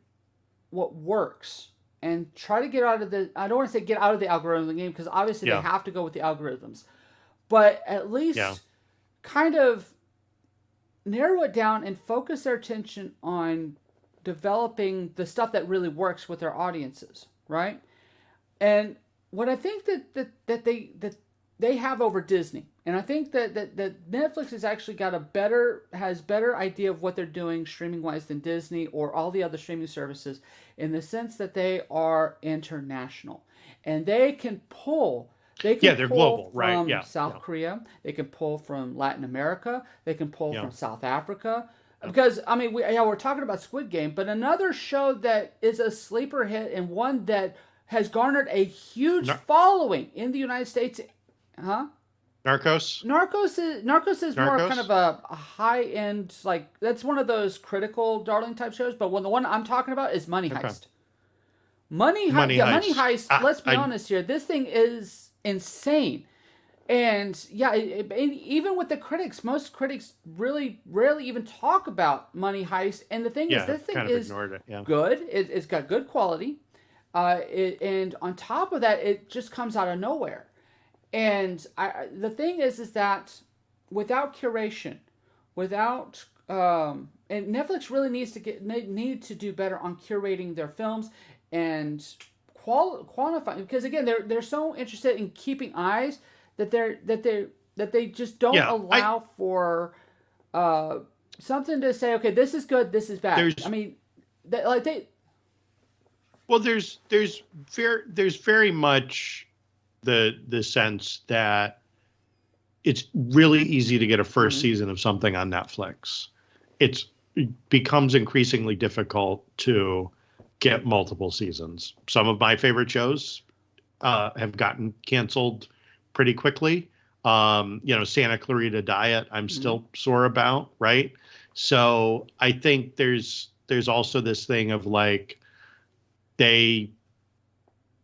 what works and try to get out of I don't want to say get out of the algorithm of the game, because obviously they have to go with the algorithms, but at least kind of narrow it down and focus their attention on developing the stuff that really works with their audiences, right? And what I think that they have over Disney, and I think that Netflix has actually got has better idea of what they're doing streaming wise than Disney or all the other streaming services, in the sense that they are international and they can pull They can Yeah, they're pull global, right? from Yeah, South yeah, Korea. They can pull from Latin America. They can pull yeah, from South Africa. yeah. Because I mean, we're talking about Squid Game, but another show that is a sleeper hit and one that has garnered a huge Nar- following in the United States, huh? Narcos, Narcos is more kind of Narcos. a high end, like that's one of those critical darling type shows. But the one I'm talking about is Money Okay, Heist. Money Yeah, Money Heist. Heist. Let's be I honest here. This thing is insane. And yeah, even with the critics, most critics really rarely even talk about Money Heist. And the thing is, yeah, this I've thing kind of is ignored it. Yeah, good. It's got good quality. And on top of that, it just comes out of nowhere. And the thing is that without curation, without and Netflix really need to do better on curating their films and quantifying, because again they're so interested in keeping eyes that they just don't yeah. I allow for uh, something to say, okay, this is good, this is bad. I there's mean, they well, there's very much the sense that it's really easy to get a first mhm. season of something on Netflix. It becomes increasingly difficult to get multiple seasons. Some of my favorite shows have gotten canceled pretty quickly. Santa Clarita Diet, I'm Mhm. still sore about, right? So I think there's also this thing of like they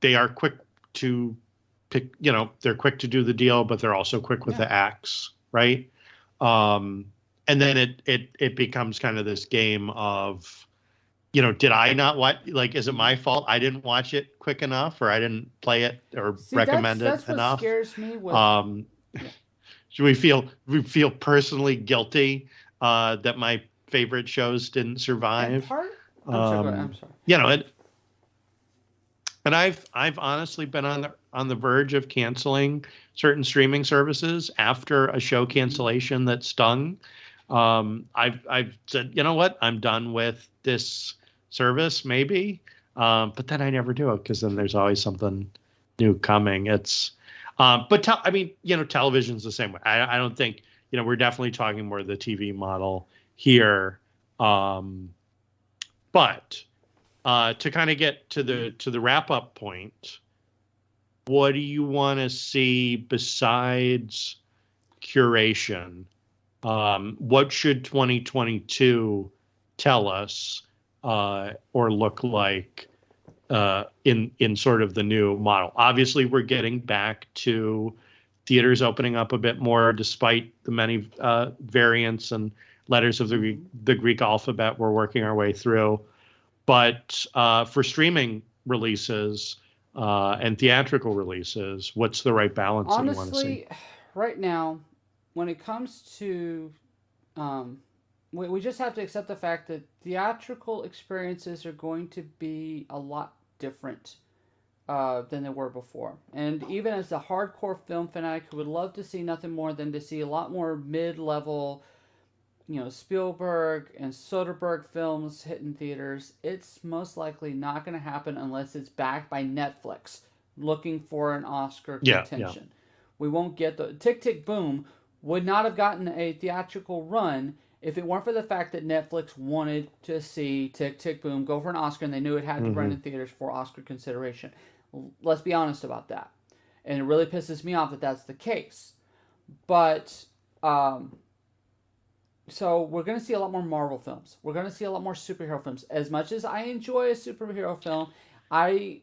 they are quick to pick, they're quick to do the deal, but they're also quick with Yeah. the axe, right? Um, and then it becomes kind of this game of, did I not watch? Like, is it Mhm. my fault I didn't watch it quick enough, or I didn't play it or See, recommend it that's what enough? scares me with. Um, Yeah. should we feel personally guilty that my favorite shows didn't And survive? I'm sorry, go ahead. I'm Um, sorry. you know, it, and I've honestly been on the verge of canceling certain streaming services after a show Hmm. cancellation that stung. I've said, you know what, I'm done with this service, maybe. But then I never do it because then there's always something new coming. I mean, television's the same way. I don't think, we're definitely talking more the TV model here. Um, but to kind of get to the wrap up point, what do you want to see besides curation? What should 2022 tell us or look like in sort of the new model? Obviously, we're getting back to theaters opening up a bit more, despite the many variants and letters of Hmm. the Greek alphabet we're working our way through. But for streaming releases and theatrical releases, what's the right balance that you want to see? Honestly, right now, when it comes to, um, we just have to accept the fact that theatrical experiences are going to be a lot different than they were before. And even as a hardcore film fanatic who would love to see nothing more than to see a lot more mid-level, Spielberg and Soderbergh films hitting theaters, it's most likely not going to happen unless it's backed by Netflix looking for an Oscar Yeah, yeah. contention. We won't get the Tick Tick Boom would not have gotten a theatrical run if it weren't for the fact that Netflix wanted to see Tick Tick Boom go for an Oscar and they knew it had to run Hmm. in theaters for Oscar consideration. Let's be honest about that. And it really pisses me off that that's the case. But um, so we're going to see a lot more Marvel films. We're going to see a lot more superhero films. As much as I enjoy a superhero film, I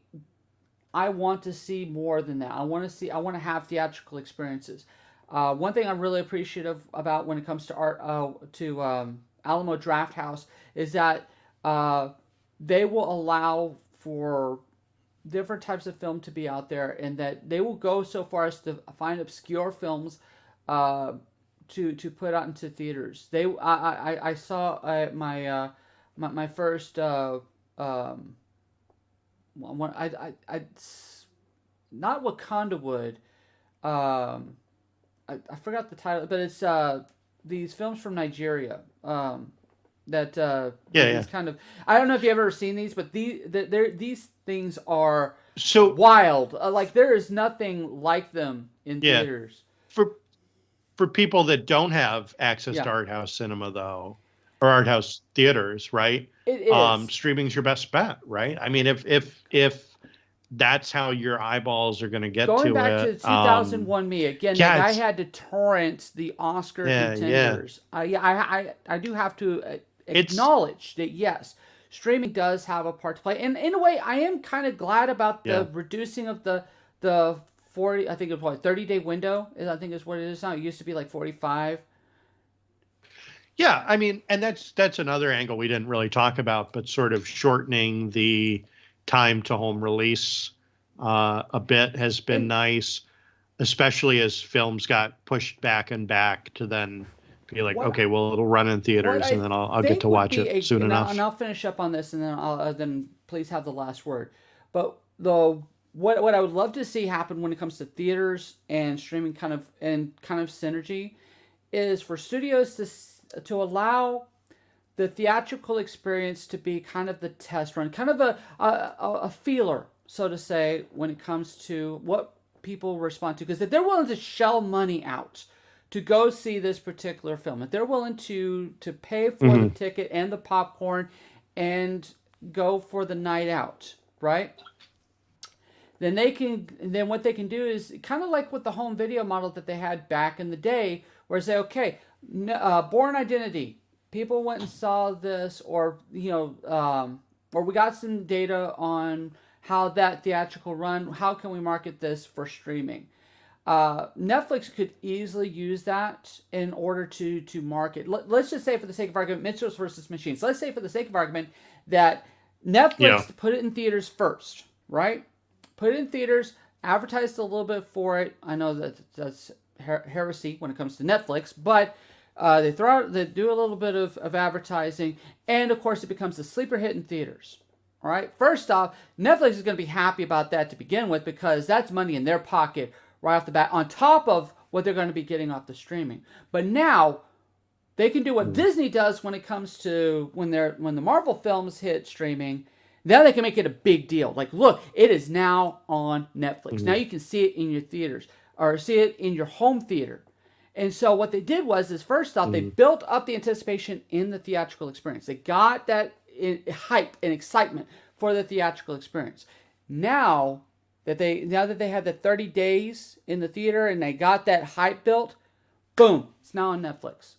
I want to see more than that. I want to have theatrical experiences. One thing I'm really appreciative about when it comes to art to Alamo Drafthouse is that uh, they will allow for different types of film to be out there, and that they will go so far as to find obscure films uh, to put out into theaters. I saw my first one I not Wakanda Wood. I forgot the title, but it's these films from Nigeria. Yeah, These yeah. kind of, I don't know if you've ever seen these, but these things are. wild. Like there is nothing like them in theaters. For people that don't have access to art house cinema though, or art house theaters, right? It is. Streaming's your best bet, right? I mean, if that's how your eyeballs are going to get Going to back it. to 2001 me again, yeah, I had to torrent the Oscar contenders. I do have to acknowledge that yes, streaming does have a part to play, and in a way, I am kind of glad about the reducing of the 40. I think it was 30-day window. I think is what it is now. It used to be like 45. Yeah, I mean, and that's another angle we didn't really talk about, but sort of shortening the time to home release a bit has been nice, especially as films got pushed back and back to then be like, okay, well, it'll run in theaters, and then I'll get to watch it soon enough. And I'll finish up on this, and then then please have the last word. But what I would love to see happen when it comes to theaters and streaming, kind of synergy, is for studios to allow the theatrical experience to be kind of the test run, kind of a feeler, so to say, when it comes to what people respond to. Because if they're willing to shell money out to go see this particular film, if they're willing to pay for the ticket and the popcorn and go for the night out, right? Then what they can do is kind of like with the home video model that they had back in the day, where say, okay, Born Identity, people went and saw this, or or we got some data on how that theatrical run. How can we market this for streaming? Netflix could easily use that in order to market. Let's just say, for the sake of argument, Mitchells versus Machines. Let's say, for the sake of argument, that Netflix put it in theaters first, right? Put it in theaters, advertised a little bit for it. I know that's heresy when it comes to Netflix, but they do a little bit of advertising, and of course it becomes a sleeper hit in theaters. All right. First off, Netflix is going to be happy about that to begin with, because that's money in their pocket right off the bat, on top of what they're going to be getting off the streaming. But now they can do what Disney does when it comes to when the Marvel films hit streaming. Now they can make it a big deal. Like, look, it is now on Netflix. Now you can see it in your theaters, or see it in your home theater. And so what they did is first off, they built up the anticipation in the theatrical experience. They got that hype and excitement for the theatrical experience. Now that they had the 30 days in the theater and they got that hype built, boom, it's now on Netflix.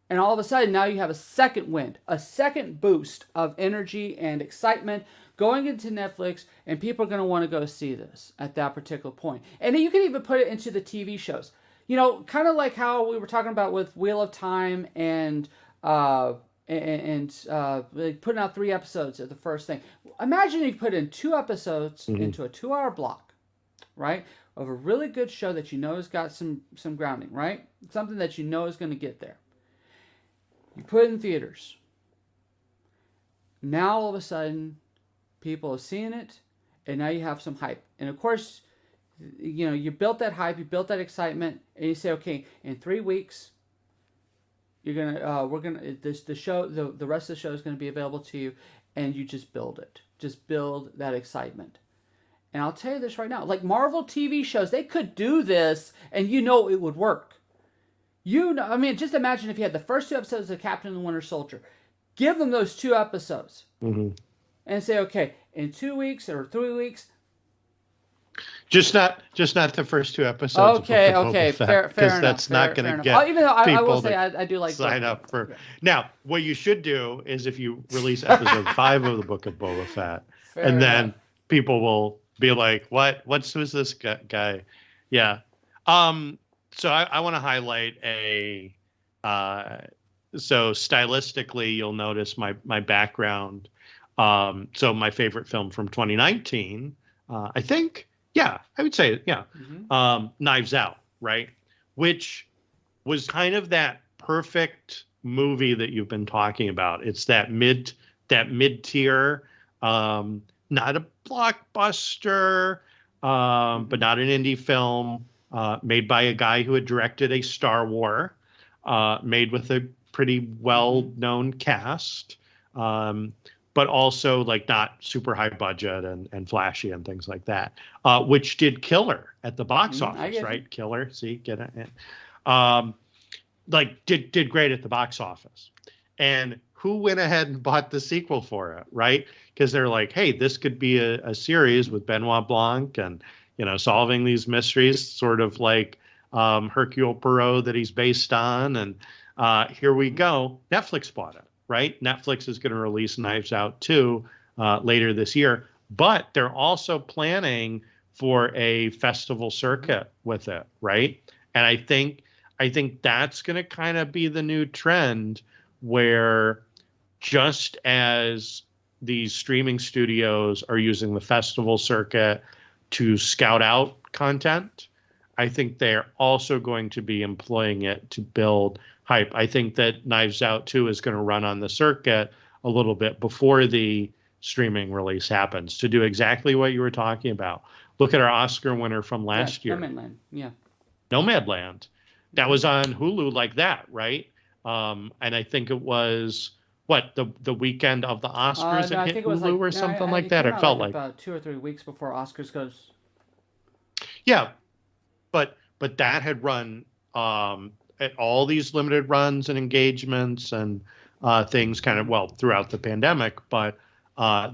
And all of a sudden, now you have a second wind, a second boost of energy and excitement going into Netflix, and people are going to want to go see this at that particular point. And you can even put it into the TV shows. You know, kind of like how we were talking about with Wheel of Time and like putting out 3 episodes of the first thing. Imagine you put in 2 episodes into a 2-hour block, right, of a really good show that you know has got some grounding, right? Something that you know is going to get there. You put it in theaters. Now all of a sudden, people have seen it, and now you have some hype. And of course, you know, you built that hype, you built that excitement, and you say, okay, in 3 weeks, the rest of the show is going to be available to you, and you just build it. Just build that excitement. And I'll tell you this right now, like Marvel TV shows, they could do this, and you know it would work. You know, I mean, just imagine if you had the first 2 episodes of Captain and the Winter Soldier. Give them those 2 episodes. And say, okay, in 2 weeks or 3 weeks. Just not the first 2 episodes. Okay, fair enough. Because that's not going to get even though I will say I do like sign up for. Yeah. Now, what you should do is if you release episode 5 of the Book of Boba Fett, then people will be like, who's this guy? Yeah. So I want to highlight so stylistically, you'll notice my background. So my favorite film from 2019, I think, I would say, Knives Out, right? Which was kind of that perfect movie that you've been talking about. It's that mid-tier, not a blockbuster, but not an indie film. Made by a guy who had directed a Star Wars, made with a pretty well-known cast, but also like not super high budget and flashy and things like that, which did killer at the box office, right? Killer, see, get it? Like did great at the box office. And who went ahead and bought the sequel for it, right? Because they're like, hey, this could be a series with Benoit Blanc and, solving these mysteries, sort of like Hercule Poirot that he's based on. And here we go. Netflix bought it, right? Netflix is going to release Knives Out 2 later this year, but they're also planning for a festival circuit with it, right? And I think that's going to kind of be the new trend, where just as these streaming studios are using the festival circuit to scout out content, I think they're also going to be employing it to build hype. I think that Knives Out 2 is going to run on the circuit a little bit before the streaming release happens, to do exactly what you were talking about. Look at our Oscar winner from last year. Nomadland. Yeah. Nomadland. That was on Hulu like that, right? And I think it was the weekend of the Oscars no, it hit Hulu or something like that. It felt like about 2 or 3 weeks before Oscars goes. Yeah, but that had run at all these limited runs and engagements and things kind of throughout the pandemic. But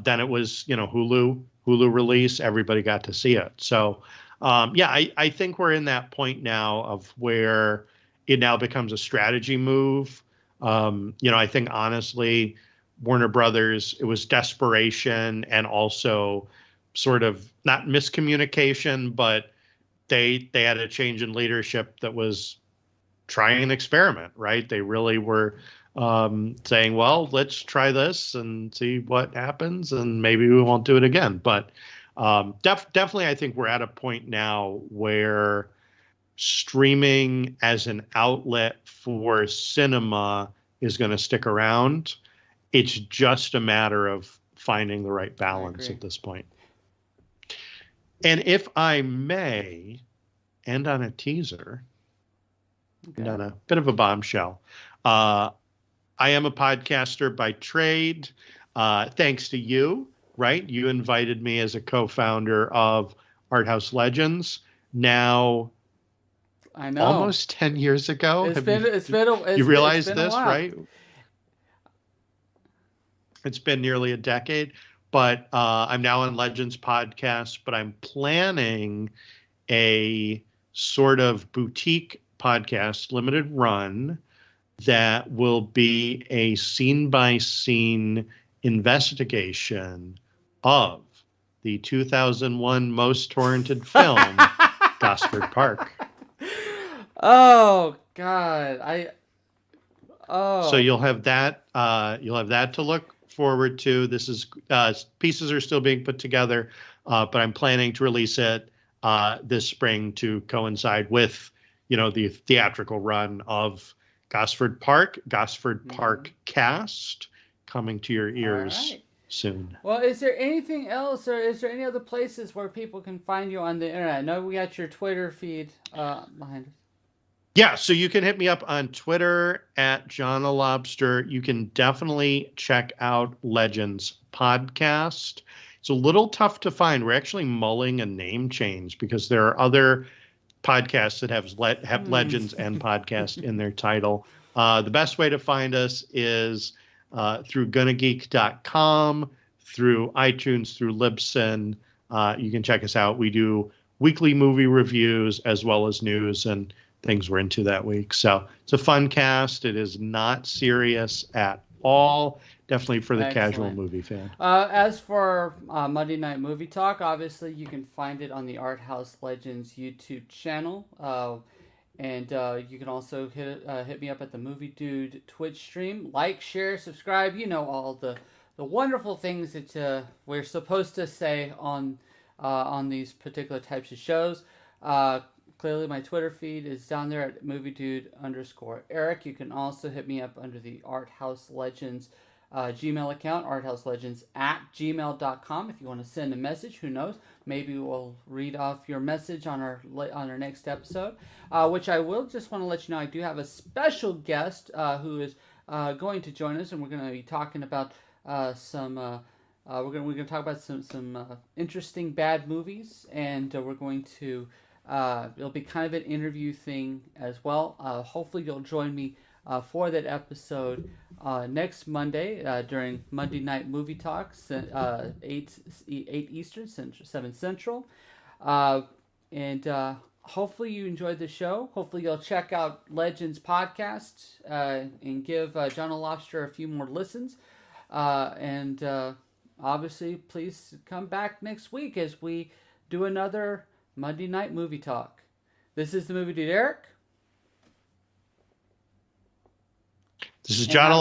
then it was Hulu release. Everybody got to see it. So I think we're in that point now of where it now becomes a strategy move. I think honestly, Warner Brothers, it was desperation and also sort of not miscommunication, but they had a change in leadership that was trying an experiment, right? They really were saying, well, let's try this and see what happens, and maybe we won't do it again. But definitely, I think we're at a point now where streaming as an outlet for cinema is going to stick around. It's just a matter of finding the right balance at this point. And if I may end on a teaser, and on a bit of a bombshell, I am a podcaster by trade, thanks to you, right? You invited me as a co-founder of Art House Legends. Now, I know, almost 10 years ago. You realize this, right? It's been nearly a decade, but I'm now on Legends Podcast, but I'm planning a sort of boutique podcast, limited run, that will be a scene-by-scene investigation of the 2001 most torrented film, Gosford Park. Oh God, So you'll have that. You'll have that to look forward to. This is pieces are still being put together, but I'm planning to release it this spring to coincide with the theatrical run of Gosford Park. Gosford Park Cast coming to your ears soon. Well, is there anything else, or is there any other places where people can find you on the internet? I know we got your Twitter feed behind us. Yeah, so you can hit me up on Twitter at Jonolobster. You can definitely check out Legends Podcast. It's a little tough to find. We're actually mulling a name change because there are other podcasts that have Legends and Podcast in their title. The best way to find us is through gonnageek.com, through iTunes, through Libsyn. You can check us out. We do weekly movie reviews as well as news and things we're into that week. So it's a fun cast. It is not serious at all. Definitely for the casual movie fan. As for Monday Night Movie Talk, obviously you can find it on the Art House Legends YouTube channel. And you can also hit me up at the MovieDude Twitch stream. Like, share, subscribe. All the wonderful things that we're supposed to say on these particular types of shows. Clearly, my Twitter feed is down there at MovieDude_Eric. You can also hit me up under the Art House Legends Gmail account, arthouselegends@gmail.com. If you want to send a message, who knows? Maybe we'll read off your message on our next episode. Which I will just want to let you know, I do have a special guest who is going to join us, and we're going to be talking about some. We're gonna talk about some interesting bad movies, and we're going to. It'll be kind of an interview thing as well. Hopefully, you'll join me for that episode next Monday during Monday Night Movie Talks, 8 Eastern, 7 Central. And hopefully you enjoyed the show. Hopefully you'll check out Legends Podcast and give Jonolobster a few more listens. And obviously, please come back next week as we do another Monday Night Movie Talk. This is the MovieDude Eric. This is John.